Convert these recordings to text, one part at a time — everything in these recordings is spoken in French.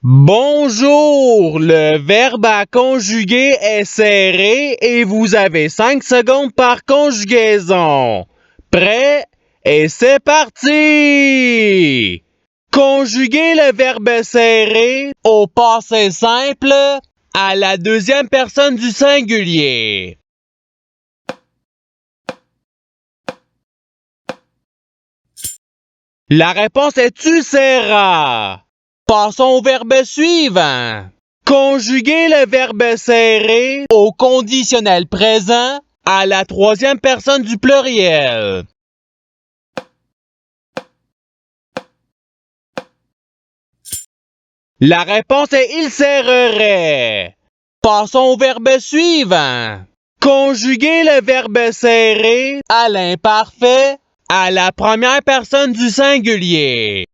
Bonjour, le verbe à conjuguer est serré et vous avez 5 secondes par conjugaison. Prêt? Et c'est parti! Conjuguer le verbe serré au passé simple à la deuxième personne du singulier. La réponse est tu seras. Passons au verbe suivant. Conjuguer le verbe serré au conditionnel présent à la troisième personne du pluriel. La réponse est il serrerait. Passons au verbe suivant. Conjuguer le verbe serré à l'imparfait à la première personne du singulier.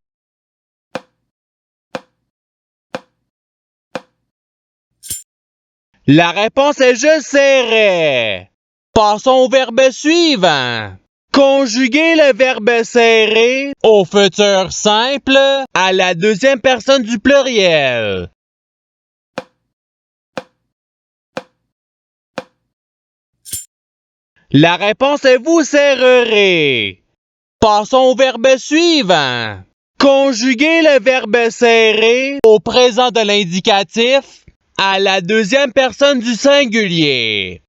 La réponse est je serai. Passons au verbe suivant. Conjuguer le verbe serré au futur simple à la deuxième personne du pluriel. La réponse est vous serrerez. Passons au verbe suivant. Conjuguer le verbe serré au présent de l'indicatif à la deuxième personne du singulier.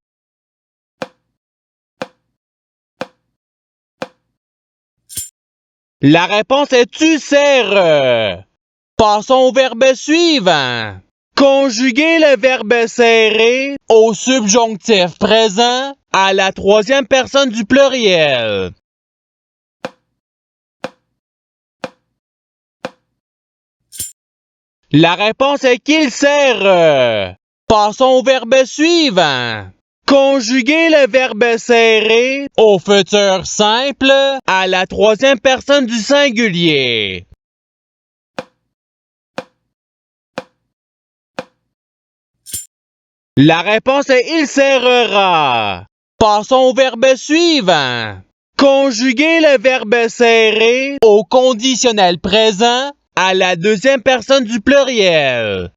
La réponse est tu serres. Passons au verbe suivant. Conjuguer le verbe serré au subjonctif présent à la troisième personne du pluriel. La réponse est qu'il serre. Passons au verbe suivant. Conjuguer le verbe serré au futur simple à la troisième personne du singulier. La réponse est il serrera. Passons au verbe suivant. Conjuguer le verbe serré au conditionnel présent à la deuxième personne du pluriel.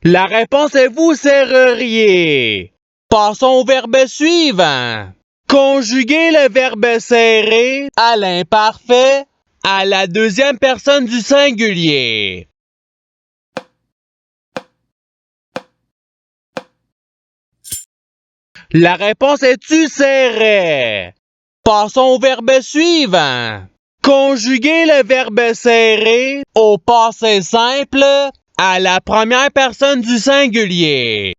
La réponse est vous serreriez. Passons au verbe suivant. Conjuguer le verbe serré à l'imparfait à la deuxième personne du singulier. La réponse est tu serrais. Passons au verbe suivant. Conjuguer le verbe serré au passé simple à la première personne du singulier.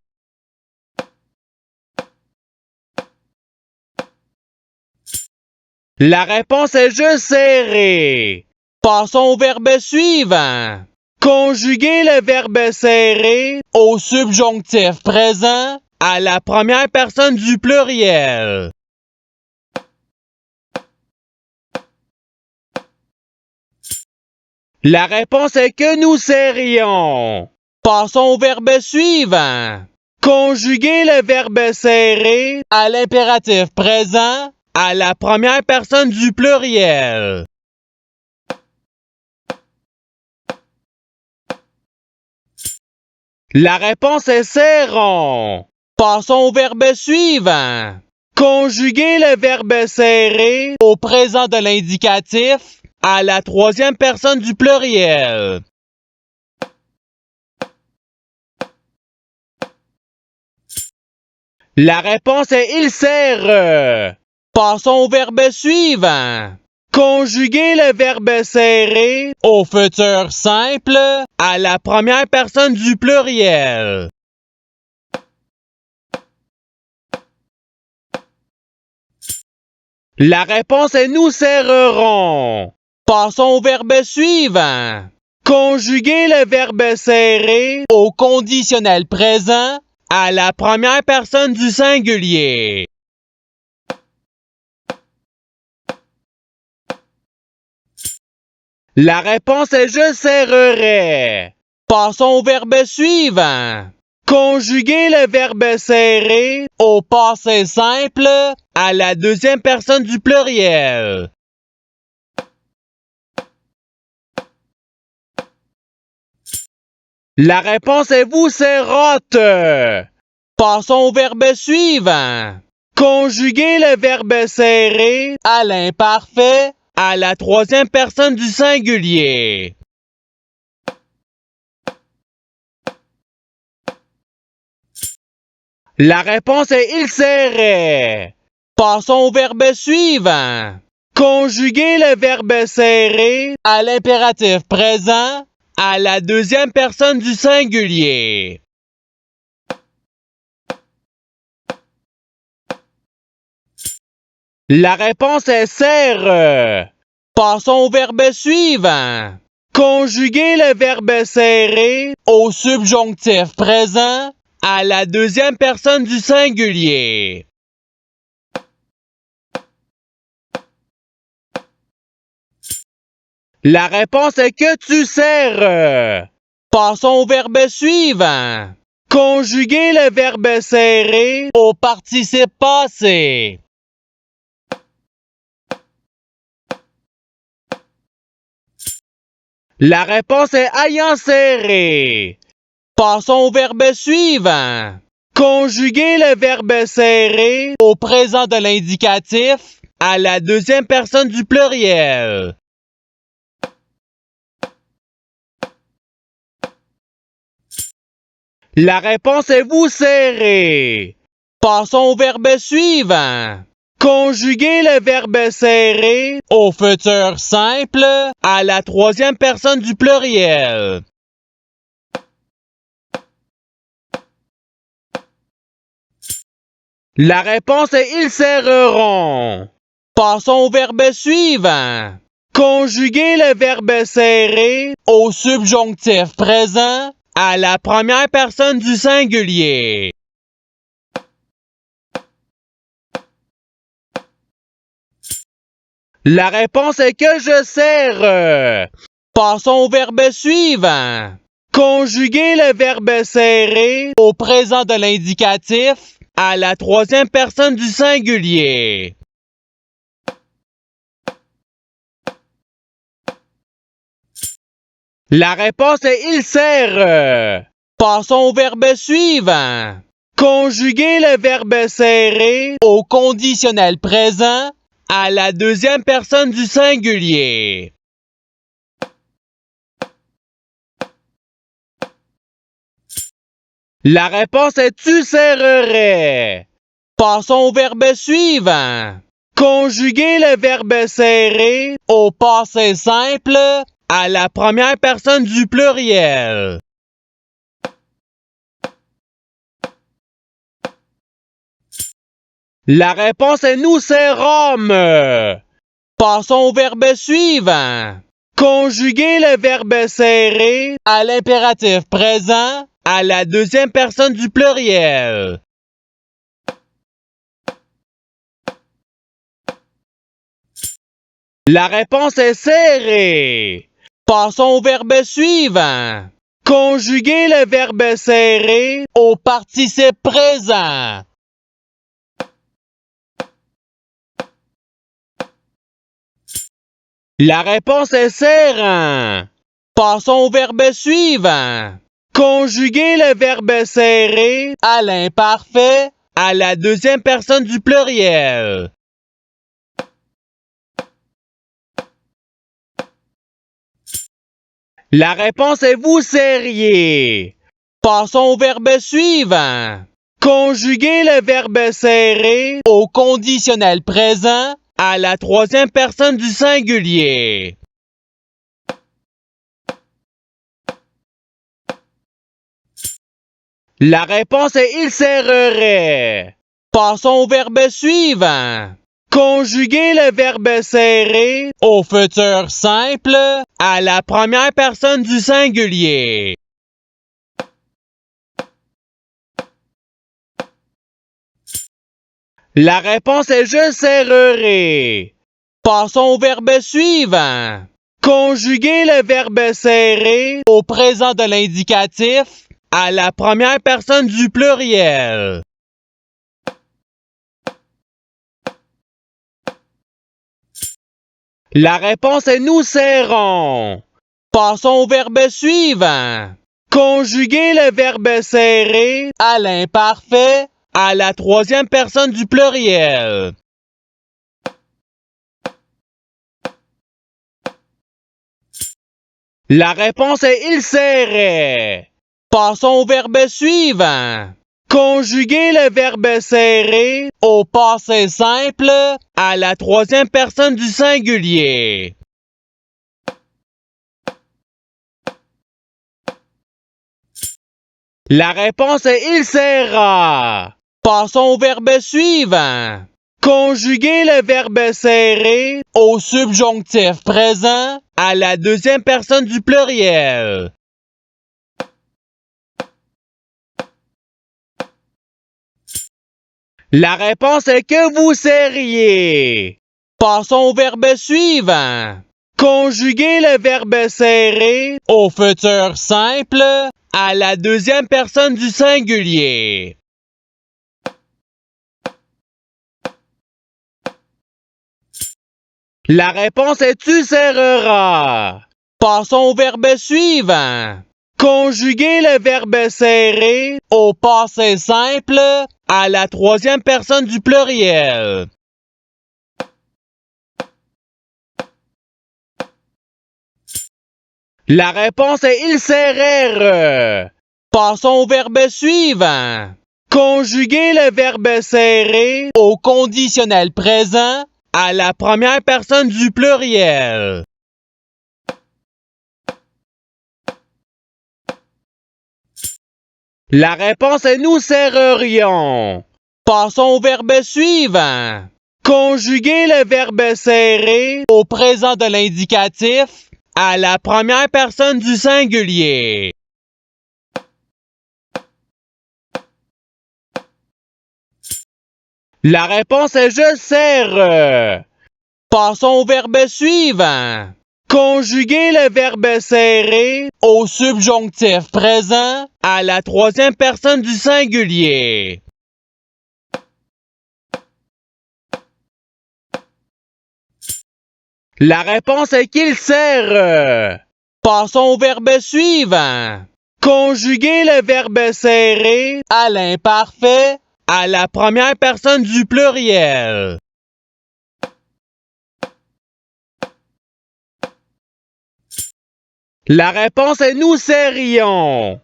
La réponse est je serrai. Passons au verbe suivant. Conjuguer le verbe serré au subjonctif présent à la première personne du pluriel. La réponse est que nous serrions. Passons au verbe suivant. Conjuguer le verbe serré à l'impératif présent à la première personne du pluriel. La réponse est serrons. Passons au verbe suivant. Conjuguer le verbe serré au présent de l'indicatif à la troisième personne du pluriel. La réponse est il serre. Passons au verbe suivant. Conjuguer le verbe serré au futur simple à la première personne du pluriel. La réponse est nous serrerons. Passons au verbe suivant. Conjuguer le verbe serré au conditionnel présent à la première personne du singulier. La réponse est je serrerai. Passons au verbe suivant. Conjuguer le verbe serré au passé simple à la deuxième personne du pluriel. La réponse est vous serrote. Passons au verbe suivant. Conjuguer le verbe serrer à l'imparfait à la troisième personne du singulier. La réponse est il serrait. Passons au verbe suivant. Conjuguer le verbe serrer à l'impératif présent à la deuxième personne du singulier. La réponse est serre. Passons au verbe suivant. Conjuguer le verbe serrer au subjonctif présent à la deuxième personne du singulier. La réponse est que tu serres. Passons au verbe suivant. Conjuguer le verbe serrer au participe passé. La réponse est ayant serré. Passons au verbe suivant. Conjuguer le verbe serrer au présent de l'indicatif à la deuxième personne du pluriel. La réponse est vous serrez. Passons au verbe suivant. Conjuguer le verbe serrer au futur simple à la troisième personne du pluriel. La réponse est ils serreront. Passons au verbe suivant. Conjuguer le verbe serrer au subjonctif présent à la première personne du singulier. La réponse est que je serre. Passons au verbe suivant. Conjuguer le verbe serrer au présent de l'indicatif à la troisième personne du singulier. La réponse est il serre. Passons au verbe suivant. Conjuguer le verbe serrer au conditionnel présent à la deuxième personne du singulier. La réponse est tu serrerais. Passons au verbe suivant. Conjuguer le verbe serrer au passé simple à la première personne du pluriel. La réponse est nous serrâmes. Passons au verbe suivant. Conjuguer le verbe serrer à l'impératif présent à la deuxième personne du pluriel. La réponse est serré. Passons au verbe suivant. Conjuguer le verbe serrer au participe présent. La réponse est serrant. Passons au verbe suivant. Conjuguer le verbe serrer à l'imparfait à la deuxième personne du pluriel. La réponse est vous serriez. Passons au verbe suivant. Conjuguer le verbe serrer au conditionnel présent à la troisième personne du singulier. La réponse est il serrerait. Passons au verbe suivant. Conjuguer le verbe serrer au futur simple à la première personne du singulier. La réponse est je serrerai. Passons au verbe suivant. Conjuguer le verbe serrer au présent de l'indicatif à la première personne du pluriel. La réponse est nous serrons. Passons au verbe suivant. Conjuguer le verbe serré à l'imparfait à la troisième personne du pluriel. La réponse est il serrait. Passons au verbe suivant. Conjuguer le verbe serré au passé simple à la troisième personne du singulier. La réponse est il serra. Passons au verbe suivant. Conjuguer le verbe serré au subjonctif présent à la deuxième personne du pluriel. La réponse est que vous serriez. Passons au verbe suivant. Conjuguer le verbe serré au futur simple à la deuxième personne du singulier. La réponse est tu serreras. Passons au verbe suivant. Conjuguer le verbe serré au passé simple à la troisième personne du pluriel. La réponse est ils serrèrent. Passons au verbe suivant. Conjuguer le verbe serré au conditionnel présent à la première personne du pluriel. La réponse est nous serrerions. Passons au verbe suivant. Conjuguer le verbe serré au présent de l'indicatif à la première personne du singulier. La réponse est je serre. Passons au verbe suivant. Conjuguer le verbe serré au subjonctif présent à la troisième personne du singulier. La réponse est qu'il serre. Passons au verbe suivant. Conjuguer le verbe serré à l'imparfait à la première personne du pluriel. La réponse est nous serrions.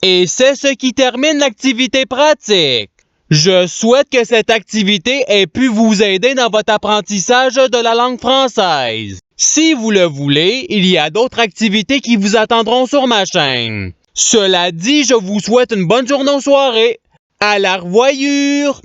Et c'est ce qui termine l'activité pratique. Je souhaite que cette activité ait pu vous aider dans votre apprentissage de la langue française. Si vous le voulez, il y a d'autres activités qui vous attendront sur ma chaîne. Cela dit, je vous souhaite une bonne journée ou soirée. À la revoyure!